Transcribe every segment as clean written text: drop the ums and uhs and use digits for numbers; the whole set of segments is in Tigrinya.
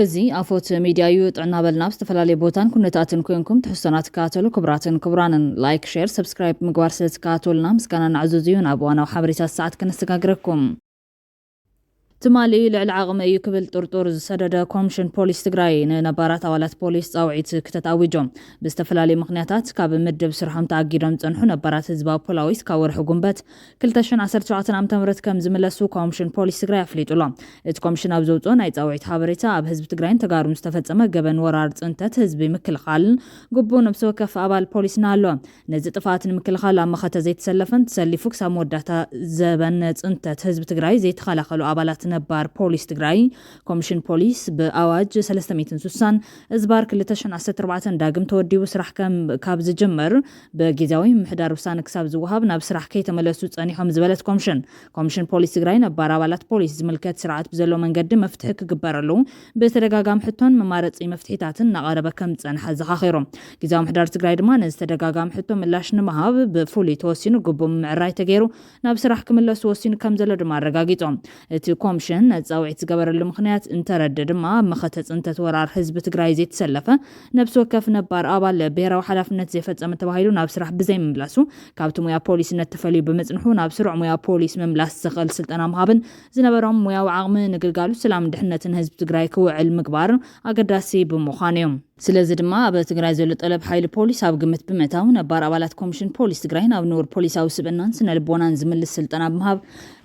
እዚ ኣፎት ሚድያ እዩ ጥዕና በልና ዝተፈላለዩ ቦታን ኩነታትን ኮይንኩም ትሕሶናት ካተሉ ክብራትን ክብራንን ላይክ ሼር ሰብስክራይብ ምግባር ስለተካተሉና ምስጋና ንዕዘዙ እዩ ናብ ዋናው ሓበሬታት ሰዓት ከነስተጋግረኩም ትማሊ ልዕሊ ዓቕሚ እዩ ክብል ጥርጡር ዝሰደደ ኮሚሽን ፖሊስ ትግራይ ንነባራት ኣባላት ፖሊስ ፃውዒት ክተታዊጆም ብዝተፈላለዩ ምክንያታት ካብ ምድብ ስርሖም ተኣጊዶም ፀንሑ ነባራት ህዝባዊ ፖላዊስ ካብ ወርሒ ጉንበት 2017 ዓ.ም ከም ዝምለሱ ኮሚሽን ፖሊስ ትግራይ ኣፍሊጡሎ እቲ ኮሚሽን ኣብ ዘውፅኦ ናይ ፃውዒት ሓበሬታ ኣብ ህዝቢ ትግራይን ተጋሩን ዝተፈፀመ ገበን ወራር ፅንተት ህዝቢ ምክልኻልን ግቡእ ነብሲ ወከፍ ኣባል ፖሊስና ኣሎ ነዚ ጥፋት ንምክልኻል ኣብ መኸተ ዘይተሰለፈን ተሰሊፉ ክሳብ መወዳእታ ዘበን ፅንተት ህዝቢ ትግራይ ዘይተኸላኸሉ ኣባላት ነባር ፖሊስ ትግራይ ኮሚሽን ፖሊስ ብኣዋጅ 360 እዝባር 2014 ዳግም ተወዲቡ ስራሕ ካብ ዝጀመር በጊዜያዊ ምሕዳር ውሳነ ክሳብ ዝወሃብ ናብ ስራሕ ከይተመለሱ ፀኒሖም ዝበለት ኮሚሽን ፖሊስ ትግራይ ነባር ኣባላት ፖሊስ ዝምልከት ስርዓት ብዘሎ መንገዲ መፍትሒ ክግበረሉ ብተደጋጋሚ ሕቶን መማረፂ መፍትሒታትን እናቐረበ ከም ፀንሐ ዘኻኺሮም ጊዜያዊ ምሕዳር ትግራይ ድማ ነዚ ተደጋጋሚ ሕቶ ምላሽ ንምሃብ ብፍሉይ ተወሲኑ ግቡእ ምዕራይ ተገይሩ ናብ ስራሕ ክምለሱ ወሲኑ ከም ዘሎ ድማ ኣረጋጊፆም እቲ ኮሚሽን ፃውዒት ዝገበረሉ ምክንያት እንተረደ ድማ መኸተ ፅንተት ወራር ህዝቢ ትግራይ ዘይተሰለፈ ነብሲ ወከፍ ነባር ኣባል ብሄራዊ ሓላፍነት ዘይፈፀመ ተባሂሉ ናብ ስራሕ ብዘይ ምምላሱ ካብቲ ሙያ ፖሊስነት ተፈልዩ ብምፅንሑ ናብ ስሩዕ ሙያ ፖሊስ ምምላስ ዝኽእል ስልጠና ምሃብን ዝነበሮም ሙያዊ ዓቕሚ ንግልጋሎት ሰላም ድሕነትን ህዝቢ ትግራይ ክውዕል ምግባር ኣገዳሲ ብምዃኑ እዮም ስለዚ ድማ ኣብ ትግራይ ዘሎ ጠለብ ሓይሊ ፖሊስ ኣብ ግምት ብምእታው ነባር ኣባላት ኮሚሽን ፖሊስ ትግራይ ናብ ንቡር ፖሊሳዊ ስብእናን ስነልቦናን ዝምልስ ስልጠና ብምሃብ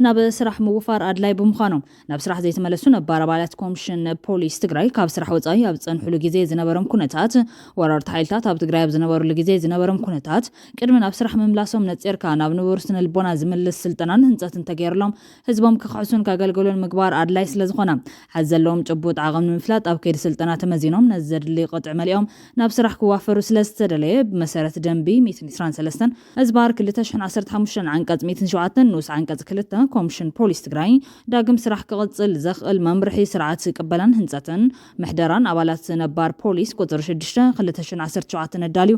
ናብ ስራሕ ምውፋር ኣድላይ ብምዃኖም ናብ ስራሕ ዘይተመለሱ ነባር ኣባላት ኮሚሽን ፖሊስ ትግራይ ካብ ስራሕ ወፃኢ ኣብ ፀንሕሉ ግዜ ዝነበሮም ኩነታት ወራርቲ ሓይልታት ኣብ ትግራይ ኣብ ዝነበሩሉ ግዜ ዝነበሮም ኩነታት ቅድሚ ናብ ስራሕ ምምላሶም ነፂርካ ናብ ንቡር ስነልቦና ዝምልስ ስልጠናን ህንፀትን ተገይርሎም ህዝቦም ክኸዕሱን ካገልገሉን ምግባር ኣድላይ ስለዝኾነ ሓዝ ዘለዎም ጭቡጥ ዓቕሚ ንምፍላጥ ኣብ ከይዲ ስልጠና ተመዚኖም ነዚ ዘድሊ ዕመሊኦም ናብ ስራሕ ክዋፈሩ ስለዝተደለየ ብመሰረት ደንቢ 123 እዝባር 2015 ዓንቀጽ 107 ንኡስ ዓንቀጽ 2 ኮሚሽን ፖሊስ ትግራይ ዳግም ስራሕ ክቕፅል ዘኽእል መምርሒ ስርዓት ቅበላን ህንፀትን ምሕደራን ኣባላት ነባር ፖሊስ ቁጥር 6 2017 ነዳልዩ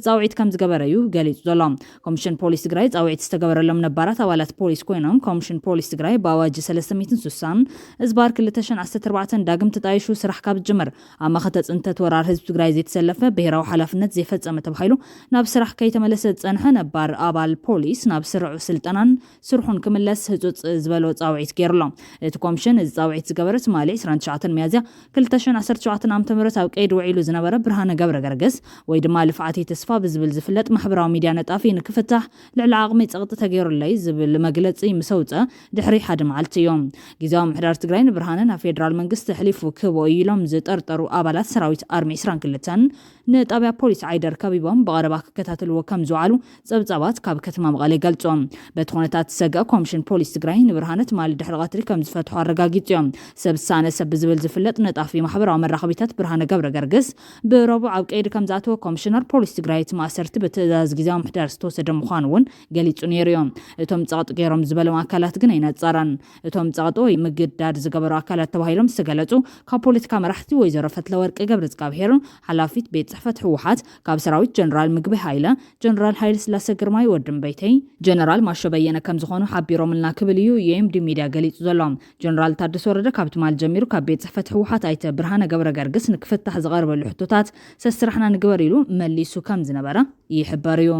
ፃውዒት ከም ዝገበረ እዩ ገሊጹ ዘሎ ኮሚሽን ፖሊስ ትግራይ ፃውዒት ዝተገበረሎም ነባራት ኣባላት ፖሊስ ኮይኖም ኮሚሽን ፖሊስ ትግራይ ብኣዋጅ 360 እዝባር 2014 ዳግም ተጣይሹ ስራሕ ካብ ዝጀመር ኣብ መኸተ ፅንተት ወራር ህዝቢ ትግራይ ዘይተሰለፈ ብሄራዊ ሓላፍነት ዘይፈፀመ ተባሂሉ ናብ ስራሕ ከይተመለሰ ፀንሐ ነባር ኣባል ፖሊስ ናብ ስርዑ ስልጠናን ስርሑን ክምለስ ህፁፅ ዝበሎ ፃውዒት ገይሩሎም እቲ ኮሚሽን እዚ ፃውዒት ዝገበረ ትማሊ 29 ሚያዝያ 2017 ዓ.ም ኣብ ቀይዲ ውዒሉ ዝነበረ ብርሃነ ገብረ ገርገስ ወይ ድማ ልፍዓቲ ተስፋ ብዝብል ዝፍለጥ ማሕበራዊ ሚድያ ነጣፊ ንክፍታሕ ልዕሊ ዓቕሚ ፀቕጢ ተገይሩለይ ዝብል መግለፂ ምሰውፀ ድሕሪ ሓደ መዓልቲ እዮም ጊዜያዊ ምሕዳር ትግራይ ንብርሃነ ናብ ፌደራል መንግስቲ ሕሊፉ ክህቦ ኢሎም ዝጠርጠሩ ኣባላት ሰራዊት ኣርሚ 22 ንጣብያ ፖሊስ ዓይደር ከቢቦም በቀረባ ክከታተልዎ ከም ዝውዓሉ ፀብፃባት ካብ ከተማ መቐለ ገልጾም በቲ ኩነታት ዝሰግአ ኮሚሽን ፖሊስ ትግራይ ንብርሃነ ትማሊ ድሕሪ ቀትሪ ከም ዝፈትሑ ኣረጋጊፆም ሰብሳነ ሰብ ዝብል ዝፍለጥ ነጣፊ ማሕበራዊ መራኸቢታት ብርሃነ ገብረ ገርገስ ብረቡዕ ኣብ ቀይዲ ከም ዝኣተወ ኮሚሽነር ፖሊስ ትግራይ ማእሰርቲ ብትእዛዝ ጊዜያዊ ምሕዳር ዝተወሰደ ምዃኑ እውን ገሊጹ ነይሩ እዮም እቶም ፀቕጢ ገይሮም ዝበሎም ኣካላት ግን ኣይነፃራን እቶም ፀቕጢ ወይ ምግዳድ ዝገበሩ ኣካላት ተባሂሎም ዝተገለጹ ካብ ፖለቲካ መራሕቲ ወይዘሮ ፈትለወርቂ ገብረ እግዚአብሔር ሓላፊት ቤት ጽሕፈት ህወሓት ካብ ሰራዊት ጀነራል ምግቢ ሃይለ ጀነራል ሃይለ ስላሴ ግርማይ ወድም በይተይ ጀነራል ማሾ በየነ ከም ዝኾኑ ሓቢሮምልና ክብል እዩ የኤምዲ ሚድያ ገሊጹ ዘሎ ጀነራል ታደሰ ወረደ ካብ ትማል ጀሚሩ ካብ ቤት ጽሕፈት ህወሓት ኣይተ ብርሃነ ገብረ ገርግስ ንክፍታሕ ዝቐርበሉ ሕቶታት ሰስራሕና ንግበር ኢሉ መሊሱ ከም ዝነበረ ይሕበር እዩ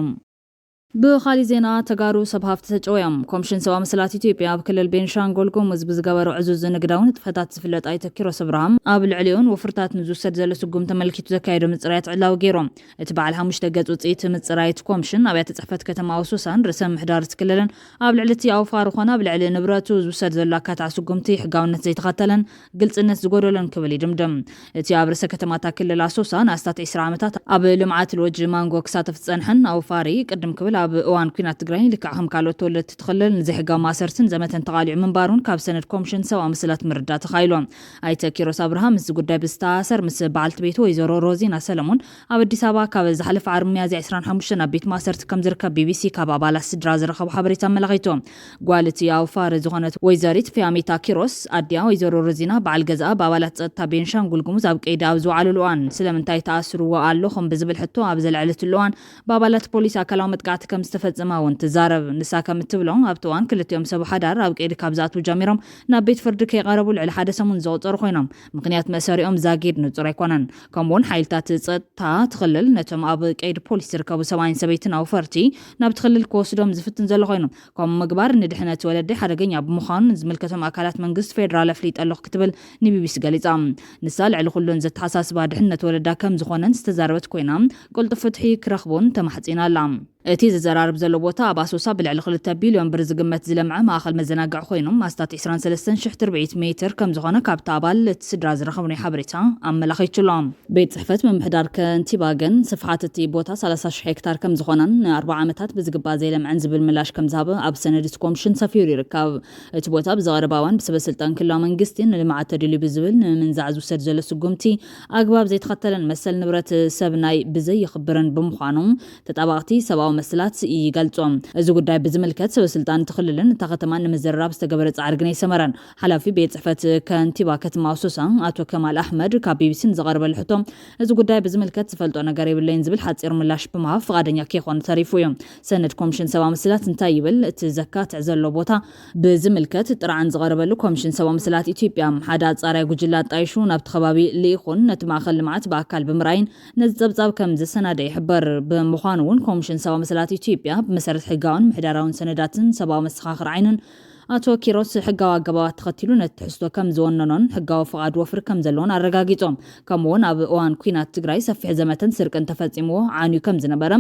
ብኻሊ ዜና ተጋሩ ሰብ ሃፍቲ ተጨወዮም ኮሚሽን ሰብኣዊ መሰላት ኢትዮጵያ ኣብ ክልል ቤንሻንጉል ጉሙዝ ብዝገበሩ ዕዙዝ ንግዳውን ጥፈታት ዝፍለጥ ኣይተ ኪሮስ አብርሃም ኣብ ልዕሊኡን ወፍርታት ንዝውሰድ ዘሎ ስጉም ተመልኪቱ ዘካየዶ ምፅራይት ዕላው ገይሮም እቲ በዓል 5 ገጽ ውፅኢት ምፅራይት ኮሚሽን ኣብያተ ጽሕፈት ከተማ ኣሶሳን ርእሰ ምሕዳር ክልልን ኣብ ልዕሊ እቲ ኣውፋር ኮነ ኣብ ልዕሊ ንብረቱ ዝውሰድ ዘሎ ኣካታዕ ስጉምቲ ሕጋውነት ዘይተኸተለን ግልጽነት ዝጎደሎን ክብል ይድምድም እቲ ኣብ ርእሰ ከተማታ ክልል ኣሶሳ ንኣስታት 20 ዓመታት ኣብ ልምዓት ሎጅ ማንጎ ክሳተፍ ዝጸንሐን ኣውፋሪ ቅድም ክብል ኣብ እዋን ኩናት ትግራይ ልክዕ ካልኦት ተወለድቲ ትኽልል ንዘይሕጋዊ ማሰርትን ዘመተን ተቓሊዑ ምንባሩን ካብ ሰነድ ኮሚሽን ሰብኣዊ መሰላት ምርዳእ ተኻኢሉ ኣይተ ኪሮስ አብርሃም እዚ ጉዳይ ብዝተኣሰር ምስ በዓልቲ ቤቱ ወይዘሮ ሮዚና ሰለሞን ኣብ ኣዲስ ኣበባ ካብ ዝሓለፈ ዓርቢ ሚያዝያ 25 ኣብ ቤት ማሰርቲ ከም ዝርከብ ቢቢሲ ካብ ኣባላት ስድራ ዝረኸቡ ሓበሬታ ኣመላኺቶም ጓል እቲ ኣውፋር ዝኾነት ወይዘሪት ፊያሜታ ኪሮስ ኣድያ ወይዘሮ ሮዚና በዓል ገዝኣ ብኣባላት ፀጥታ ቤንሻንጉል ጉሙዝ ኣብ ቀይዲ ኣብ ዝውዓሉሉ እዋን ስለምንታይ ተኣስርዎ ኣለኹም ብዝብል ሕቶ ኣብ ዘለዕለት እዋን ብኣባላት ፖሊስ ኣካላዊ መጥቃዕቲ كم استفزما وانتزارب نسا كم تبلون ابتوان كلتيوم سبو حدار او قيد كابزاتو جاميرم نابيت فرد كي غاربو على حدا سمون زوطر خوينم مقنيات مساريوم زاغيد نصر يكونن كمون حيلتات تصتا تخلل نتم اب قيد بوليس ركبو سواين سبيتن او فرتي ناب تخلل كوسدوم زفتن زل خوينم كم مغبار ندحنت ولدي حدغኛ بمخان زملكتم اكالات منغست فيدرال فليت الله كتبل نبي بيس غليصام نسال على كلن زتحساس بعدحنت ولدا كم زخونن استزاربت كوينام قلت فتحي كرخبون تمحصينا لام እቲ ዝዘራርብ ዘሎ ቦታ ኣብ ኣሶሳ ብልዕሊ 2 ቢልዮን ብር ዝግመት ዝለምዐ ማእኸል መዘናግዒ ኮይኖም ማስታት 23,400 ሜትር ከም ዝኾነ ካብቲ ኣባል እቲ ስድራ ዝረኸብናይ ሓበሬታ ኣመላኺቱሎም ቤት ጽሕፈት ምምሕዳር ከንቲባ ግን ስፍሓት እቲ ቦታ 30,000 ሄክታር ከም ዝኾነን 40 ዓመታት ብዝግባእ ዘይለምዐን ዝብል ምላሽ ከም ዝሃበ ኣብ ሰነድ ኮሚሽን ሰፊሩ ይርከብ እቲ ቦታ ብዝቐረበ እዋን ብሰበስልጣን ክልላዊ መንግስቲ ንልምዓት ተድልዩ ብዝብል ንምንዛዕ ዝውሰድ ዘሎ ስጉምቲ ኣግባብ ዘይተኸተለን መሰል ንብረት ሰብ ናይ ብዘይ ይኽብርን ብምዃኑ ተጣባቕቲ ሰብኣዊ መስላት ይገልጾም እዚ ጉዳይ ብዝምልከት ሰበስልጣን ተኽልልን ተኸተማን ንምዝራብ ዝተገበረ ጻዕርግነ ይሰመራን ሓላፊ ቤት ጽሕፈት ከንቲባ ከተማ ኣሶሳ ኣቶ ከማል ኣሕመድ ካብ ቢቢሲን ዝቐርበሉ ሕቶ እዚ ጉዳይ ብዝምልከት ዝፈልጦ ነገር የብለይን ዝብል ሓጺር ምላሽ ብምሃብ ፍቃደኛ ከይኾነ ተሪፉ እዮም ሰነድ ኮሚሽን ሰብኣዊ መስላት እንታይ ይብል እቲ ዘካትዕ ዘሎ ቦታ ብዝምልከት ጥራዕን ዝቐርበሉ ኮሚሽን ሰብኣዊ መስላት ኢትዮጵያ ሓደ ጻራይ ጉጅላት ጣይሹ ናብቲ ከባቢ ልኢኹን ነቲ ማእከል ልምዓት በኣካል ብምርኣይን ነዚ ጸብጻብ ከም ዝሰናደ ይሕበር ብምዃኑ እውን ኮሚሽን ሰብኣዊ መስላት ኢትዮጵያ ብመሰረት ሕጋውን ምሕዳራውን ሰነዳትን ሰብኣዊ መሰኻኽር ዓይንን አቶ ኪሮስ ሕጋዊ አገባባት ተኸቲሉ ነትሕስቶ ከም ዝወነኖን ሕጋዊ ፍቃድ ወፍር ከም ዘለዎን አረጋጊጾም ከምውን ኣብ እዋን ኩናት ትግራይ ሰፊሕ ዘመተን ስርቅን ተፈጺምዎ ዓንዩ ከም ዝነበረ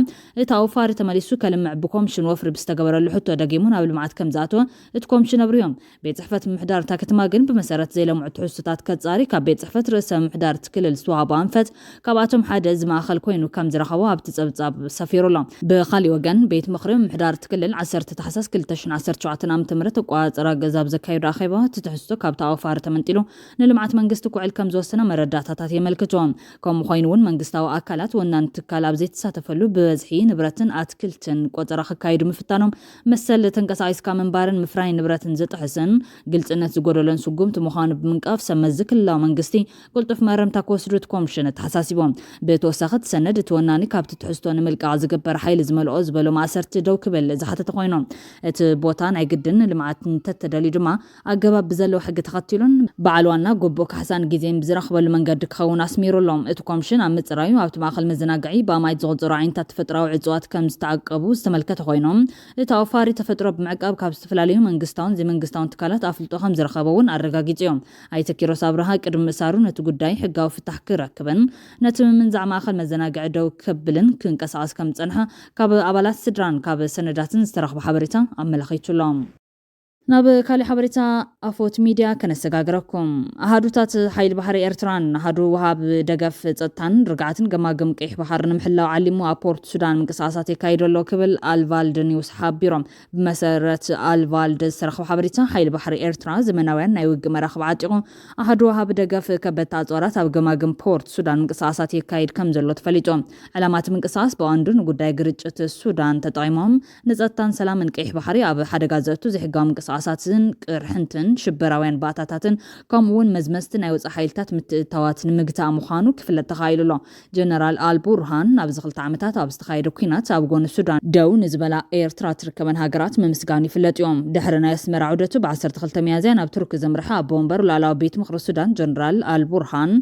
እቲ ኣውፋሪ ተመሊሱ ከልምዕ ብኮሚሽን ወፍሪ ብዝተገበረሉ ሕቶ ደጊሙን ኣብ ልምዓት ከም ዝኣተወ እቲ ኮሚሽን ኣብርዮም ቤት ጽሕፈት ምሕዳር እታ ከተማ ግን ብመሰረት ዘይለምዑ ትሕዝቶታት ከጻሪ ካብ ቤት ጽሕፈት ርእሰ ምሕዳር ትክልል ዝተዋሃቦ ኣንፈት ካብኣቶም ሓደ ዝማእኸል ኮይኑ ከም ዝረኸቦ ኣብቲ ጸብጻብ ሰፊሩሎም ብኻሊእ ወገን ቤት ምኽሪ ምሕዳር ትክልል 10 ታሕሳስ 2017 ዓ.ም ጽራ ገዛብ ዘካይዱ ኣኼባ ትሕዝቶ ካብታ ኣውፋር ተመንጢሉ ንልምዓት መንግስቲ ኩዕል ከም ዝወሰነ መረዳታታት የመልክቶም ከምኡ ኮይኑ እውን መንግስታዊ ኣካላት ወናን ትካል ኣብ ዘይተሳተፈሉ ብበዝሒ ንብረትን ኣትክልትን ቆጠራ ክካይዱ ምፍታኖም መሰል ተንቀሳቒስካ ምንባርን ምፍራይ ንብረትን ዝጥሕስን ግልጽነት ዝጎደሎን ስጉምቲ ምዃኑ ብምንቃፍ ሰመዝ ክልላዊ መንግስቲ ቁልጡፍ መረምታ ክወስዱ እቲ ኮሚሽን ተሓሳሲቦም ብተወሳኺ ሰነድ እቲ ወናኒ ካብቲ ትሕዝቶ ንምልቃቕ ዝግበር ሓይሊ ዝመልኦ ዝበሎ ማእሰርቲ ደው ክብል ዝሓተተ ኮይኖም እቲ ቦታ ናይ ግድን ልምዓት ተተደሊ ድማ ኣገባብ ብዘለዎ ሕጊ ተኸቲሉን በዓል ዋና ጎቦ ካሕሳን ጊዜን ብዝረኽበሉ መንገዲ ክኸውን ኣስሚሩሎም እቲ ኮሚሽን ኣብ ምፅራዩ ኣብቲ ማእኸል መዘናግዒ ብኣማይት ዝቑፅሩ ዓይነታት ተፈጥራዊ ዕፅዋት ከም ዝተዓቀቡ ዝተመልከተ ኮይኖም እቲ ኣውፋሪ ተፈጥሮ ብምዕቃብ ካብ ዝተፈላለዩ መንግስታውን ዘይመንግስታውን ትካላት ኣፍልጦ ከም ዝረኸበ እውን ኣረጋጊጹ እዮም ኣይተ ኪሮስ ኣብርሃ ቅድሚ ምሳሩ ነቲ ጉዳይ ሕጋዊ ፍታሕ ክረክብን ነቲ ምምንዛዕ ማእኸል መዘናግዒ ደው ከብልን ክንቀሳቐስ ከም ዝጸንሐ ካብ ኣባላት ስድራን ካብ ሰነዳትን ዝተረኽበ ሓበሬታ ኣመላኺቱሎም ናብ ካሊ ሓበሬታ ኣፎት ሚድያ ከነሰጋግረኩም ኣሃዱታት ሓይሊ ባሕሪ ኤርትራን ኣሃዱ ወሃብ ደገፍ ጸጥታን ርግዓትን ገማግም ቀይሕ ባሕሪ ንምሕላው ዓሊሙ ኣብ ፖርት ሱዳን ምንቅስቓሳት የካይዱ ኣሎ ክብል ኣልቫልድ ኒውስ ሓቢሮም ብመሰረት ኣልቫልድ ዝተረኸበ ሓበሬታ ሓይሊ ባሕሪ ኤርትራ ዘመናውያን ናይ ውግእ መራኽቢ ዓጢቑ ኣሃዱ ወሃብ ደገፍ ከበድቲ ኣፅዋራት ኣብ ገማግም ፖርት ሱዳን ምንቅስቓሳት የካይድ ከም ዘሎ ተፈሊጦም ዕላማት ምንቅስቓስ ብቐንዱ ንጉዳይ ግርጭት ሱዳን ተጠቒሞም ንጸጥታን ሰላምን ቀይሕ ባሕሪ ኣብ ሓደጋ ዘእቱ ዘይሕጋዊ ምንቅስቓሳትን ቅርሕንትን ሽበራውያን ባእታታትን ከምኡውን መዝመስቲ ናይ ወፃኢ ሓይልታት ምትእትታዋት ንምግታእ ምዃኑ ክፍለጥ ተኻኢሉሎ ጀነራል ኣልቡርሃን ኣብዚ 2 ዓመታት ኣብ ዝተኻየደ ኩናት ኣብ ጎኒ ሱዳን ደው ንዝበላ ኤርትራ ትርከበን ሃገራት ምምስጋን ይፍለጥ እዮም ድሕሪ ናይ ኣስመራ ዑደቱ ብ12 ሚያዝያ ናብ ቱርክ ዘምርሐ ኣብ ቦምበር ላዕለዋይ ቤት ምኽሪ ሱዳን ጀነራል ኣልቡርሃን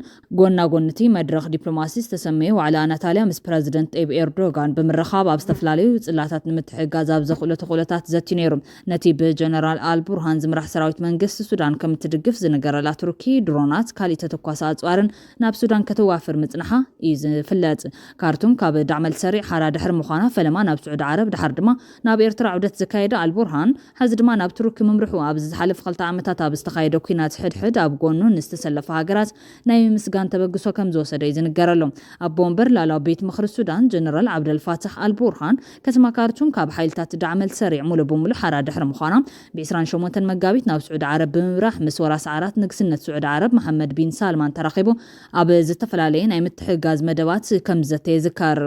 ጎና ጎንቲ መድረኽ ዲፕሎማሲ ዝተሰመየ ዋዕላ ናታልያ ምስ ፕረዚደንት ጠይብ ኤርዶጋን ብምርኻብ ኣብ ዝተፈላለዩ ጽላታት ንምትሕግጋዝ ኣብ ዘኽእሎ ተኽእሎታት ዘትዩ ነይሩ ነቲ ብጀነራል ኣልቡርሃን ዝምራሕ ሰራዊት መንግስቲ ሱዳን ከም ትድግፍ ዝነገረላ ቱርኪ ድሮናት ካልእ ተተኳሳ ኣጽዋርን ናብ ሱዳን ከተዋፍር ምጽናሓ እዩ ዝፍለጥ ካርቱም ካብ ዳዕመል ሰሪዕ ሓራ ድሕሪ ምዃና ፈለማ ናብ ስዑድ ዓረብ ድሓር ድማ ናብ ኤርትራ ዑደት ዘካየደ ኣልቡርሃን ሕዚ ድማ ናብ ቱርኪ ምምርሑ ኣብ ዝሓለፈ 2 ዓመታት ኣብ ዝተኻየደ ኩናት ሕድሕድ ኣብ ጎኑ ንዝተሰለፈ ሃገራት ናይ ምስጋን ተበግሶ ከም ዝወሰደ እዩ ዝንገረሉ ኣብ ቦምበር ላዕለዋይ ቤት ምኽሪ ሱዳን ጀነራል ዓብደልፋታሕ ኣልቡርሃን ከተማ ካርቱም ካብ ሓይልታት ዳዕመል ሰሪዕ ሙሉ ብምሉእ ሓራ ድሕሪ ምዃና 28 መጋቢት ናብ سعود عرب ብምብራህ ምስ ወራስ ዓራት ንግስነት سعود عرب محمد بن سلمان ተራኺቡ ኣብ ዝተፈላለየ ናይ ምትሕግጋዝ መደባት ከም ዘተይዝካር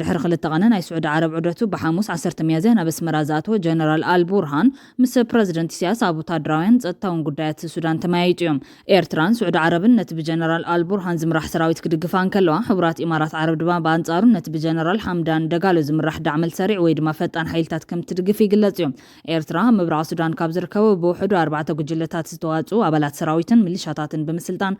ድሕሪ 2 ቀን ናይ سعود عرب ዑደቱ ብሐሙስ 10 ሚያዝያ ናብ ኣስመራ ዝኣተወ ጀነራል አልቡርሃን ምስ ፕረዚደንት ኢሳያስ ኣብ ወታደራውያን ጸጥታውን ጉዳያት ሱዳን ተማያይጡ እዮም ኤርትራን سعود عربን ነቲ ብጀነራል አልቡርሃን ዝምራሕ ሰራዊት ክድግፋን ከለዋ ሕብራት ኢማራት ዓረብ ድማ በአንጻሩ ነቲ ብጀነራል ሐምዳን ደጋሎ ዝምራሕ ዳዕመል ሰሪዕ ወይ ድማ ፈጣን ሓይልታት ከም ትድግፍ ይግለጽ እዮም ኤርትራ ምብራቅ ሱዳን ካብ ዝርከቡ ብውሕዱ 4 ጉጅለታት ዝተዋጽኡ ኣባላት ሰራዊትን ሚሊሻታትን ብምስልጣን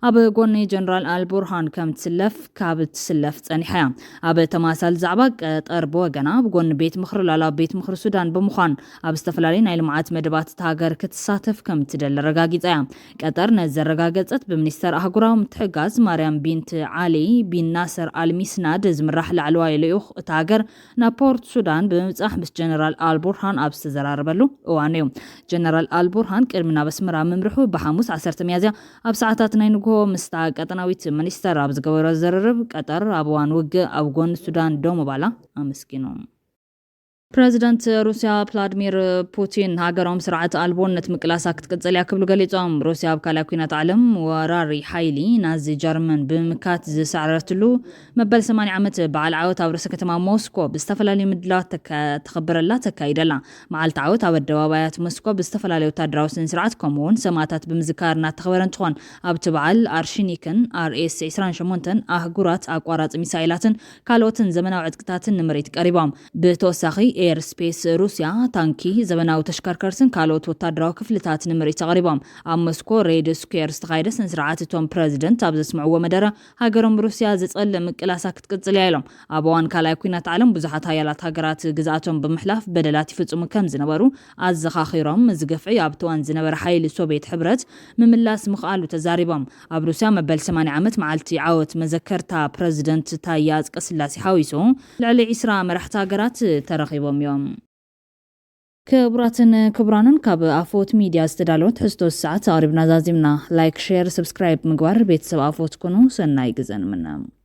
ኣብ ጎኒ ጀነራል አልቡርሃን ከም ትስለፍ ካብ ትስለፍ ጸኒሓ ኣብ ተማሳል ዛዕባ ቀጠር በወገና ብጎኒ ቤት ምኽሪ ላላው ቤት ምኽሪ ሱዳን ብምዃን ኣብ ዝተፈላለዩ ናይ ልምዓት መደባት ሃገር ክትሳተፍ ከም ትደሊ ረጋጊጻ ቀጠር ነዘረጋገጸት ብሚኒስተር ኣህጉራዊ ምትሕግጋዝ ማርያም ቢንት ዓሊ ቢን ናስር አልሚስናድ ዝምራሕ ላዕለዋይ ልኡኽ እቲ ሃገር ናብ ፖርት ሱዳን ብምብጻሕ ምስ ጀነራል አልቡርሃን ኣብ ዝተዘራረበሉ እዋን እዩ ጀነራል አልቡርሃን ቅድሚ ናብ ኣስመራ ምምርሑ ብሐሙስ 10 ሚያዝያ ኣብ ሰዓታት ናይ ምስታ ቀጠናዊት ሚኒስተር ኣብ ዝገበሮ ዘረርብ ቀጠር ኣብ ዋን ውግእ ኣብ ጎኒ ሱዳን ደው ምባላ ኣመስኪኖም ፕሬዚደንት ሩሲያ ቭላድሚር ፑቲን ሃገሮም ስርዓት አልቦነት ምቅላሳ ክትቀጽል ያክብሉ ገሊጾም ሩሲያ ኣብ ካልእ ኩናት ዓለም ወራሪ ሓይሊ ናዚ ጀርመን ብምካት ዝሰዕረትሉ መበል 80 ዓመት በዓል ዓወት ኣብ ርእሰ ከተማ ሞስኮ ብዝተፈላለዩ ምድላዋት ተኸብረላ ተካይደላ መዓልቲ ዓወት ኣብ ኣደባባያት ሞስኮ ብዝተፈላለዩ ወታደራዊ ስነ ስርዓት ከምኡውን ሰማዕታት ብምዝካር እናተኸበረ እንትኾን ኣብቲ በዓል አርሽኒክን አርኤስ 28 ኣህጉራት ኣቋራፂ ሚሳኤላትን ካልኦትን ዘመናዊ ዕጥቅታትን ንምርኢት ቀሪቦም ብተወሳኺ ኤር ስፔስ ሩሲያ ታንኪ ዘመናዊ ተሽከርከርትን ካልኦት ወታደራዊ ክፍልታት ንምርኢት ተቐሪቦም ኣብ ሞስኮ ሬድ ስኩዌር ዝተኻየደ ስነ ስርዓት እቶም ፕሬዚደንት ኣብ ዘስምዕዎ መደረ ሃገሮም ሩሲያ ዝጸልም ምቅላሳ ክትቅጽል ኢሎም ኣብ እዋን ካልኣይ ኩናት ዓለም ብዙሓት ሃያላት ሃገራት ግዝኣቶም ብምሕላፍ በደላት ይፍጽሙ ከም ዝነበሩ ኣዘኻኺሮም ዝገፍዒ ኣብ እዋን ዝነበረ ሓይሊ ሶቪየት ሕብረት ምምላስ ምኽኣሉ ተዛሪቦም ኣብ ሩሲያ መበል 80 ዓመት መዓልቲ ዓወት መዘከርታ ፕሬዚደንት ታዬ አጽቀሥላሴ ሓዊሱ ልዕሊ 20 መራሕቲ ሃገራት ተረኺቦም يوم كبراتن كبرانن كاب افوت ميديا استدالوت حستو الساعة تقريبا زازمنا لايك شير سبسكرايب مقوار بيت سب افوت كونو سناي جزن منام